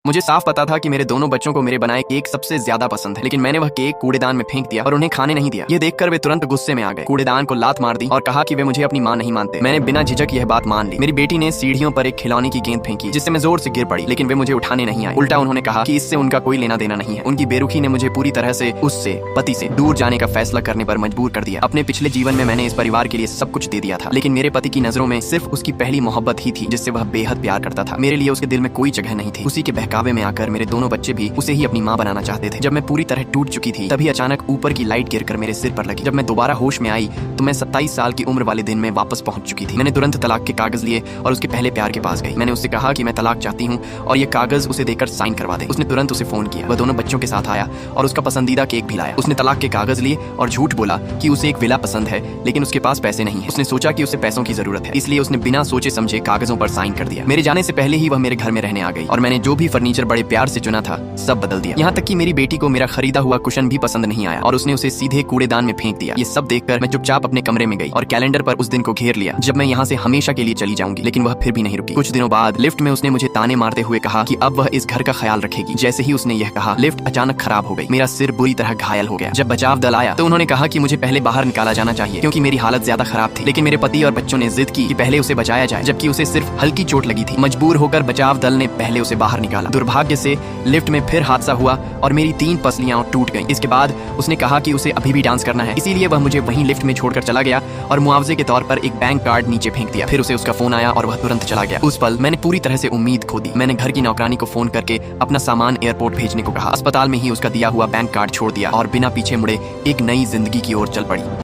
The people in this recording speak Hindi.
मुझे साफ पता था कि मेरे दोनों बच्चों को मेरे बनाए केक सबसे ज्यादा पसंद है, लेकिन मैंने वह केक कूड़ेदान में फेंक दिया और उन्हें खाने नहीं दिया। ये देखकर वे तुरंत गुस्से में आ गए, कूड़ेदान को लात मार दी और कहा कि वे मुझे अपनी माँ नहीं मानते। मैंने बिना झिझक यह बात मान ली। मेरी बेटी ने सीढ़ियों पर एक खिलौने की गेंद फेंकी जिससे मैं जोर से गिर पड़ी, लेकिन वे मुझे उठाने नहीं आए। उल्टा उन्होंने कहा कि इससे उनका कोई लेना देना नहीं है। उनकी बेरुखी ने मुझे पूरी तरह से उससे, पति से दूर जाने का फैसला करने पर मजबूर कर दिया। अपने पिछले जीवन में मैंने इस परिवार के लिए सब कुछ दे दिया था, लेकिन मेरे पति की नजरों में सिर्फ उसकी पहली मोहब्बत ही थी जिससे वह बेहद प्यार करता था। मेरे लिए उसके दिल में कोई जगह नहीं थी। उसी के बहकावे में आकर मेरे दोनों बच्चे भी उसे ही अपनी माँ बनाना चाहते थे। जब मैं पूरी तरह टूट चुकी थी तभी अचानक ऊपर की लाइट गिरकर मेरे सिर पर लगी। जब मैं दोबारा होश में आई तो मैं 27 साल की उम्र वाले दिन में वापस पहुंच चुकी थी। मैंने तुरंत तलाक के कागज लिए और उसके पहले प्यार के पास गई। मैंने उससे कहा कि मैं तलाक चाहती हूँ और ये कागज उसे देकर साइन करवा दे। उसने तुरंत उसे फोन किया। वह दोनों बच्चों के साथ आया और उसका पसंदीदा केक भी लाया। उसने तलाक के कागज लिए और झूठ बोला कि उसे एक विला पसंद है, लेकिन उसके पास पैसे नहीं है। उसने सोचा कि उसे पैसों की जरूरत है, इसलिए उसने बिना सोचे समझे कागजों पर साइन कर दिया। मेरे जाने से पहले ही वह मेरे घर में रहने आ गई और मैंने जो भी फर्नीचर बड़े प्यार से चुना था सब बदल दिया। यहाँ तक कि मेरी बेटी को मेरा खरीदा हुआ कुशन भी पसंद नहीं आया और उसने उसे सीधे कूड़ेदान में फेंक दिया। ये सब देखकर मैं चुपचाप अपने कमरे में गई और कैलेंडर पर उस दिन को घेर लिया जब मैं यहाँ से हमेशा के लिए चली जाऊंगी, लेकिन वह फिर भी नहीं रुकी। कुछ दिनों बाद लिफ्ट में उसने मुझे ताने मारते हुए कहा कि अब वह इस घर का ख्याल रखेगी। जैसे ही उसने यह कहा, लिफ्ट अचानक खराब हो गई। मेरा सिर बुरी तरह घायल हो गया। जब बचाव दल आया तो उन्होंने कहा कि मुझे पहले बाहर निकाला जाना चाहिए क्योंकि मेरी हालत ज्यादा खराब थी, लेकिन मेरे पति और बच्चों ने जिद की कि पहले उसे बचाया जाए, जबकि उसे सिर्फ हल्की चोट लगी थी। मजबूर होकर बचाव दल ने पहले उसे बाहर निकाला। दुर्भाग्य से लिफ्ट में फिर हादसा हुआ और मेरी 3 पसलियां टूट गईं। इसके बाद उसने कहा कि उसे अभी भी डांस करना है, इसीलिए वह मुझे वहीं लिफ्ट में छोड़कर चला गया और मुआवजे के तौर पर एक बैंक कार्ड नीचे फेंक दिया। फिर उसे उसका फोन आया और वह तुरंत चला गया। उस पल मैंने पूरी तरह से उम्मीद खो दी। मैंने घर की नौकरानी को फोन करके अपना सामान एयरपोर्ट भेजने को कहा। अस्पताल में ही उसका दिया हुआ बैंक कार्ड छोड़ दिया और बिना पीछे मुड़े एक नई जिंदगी की ओर चल पड़ी।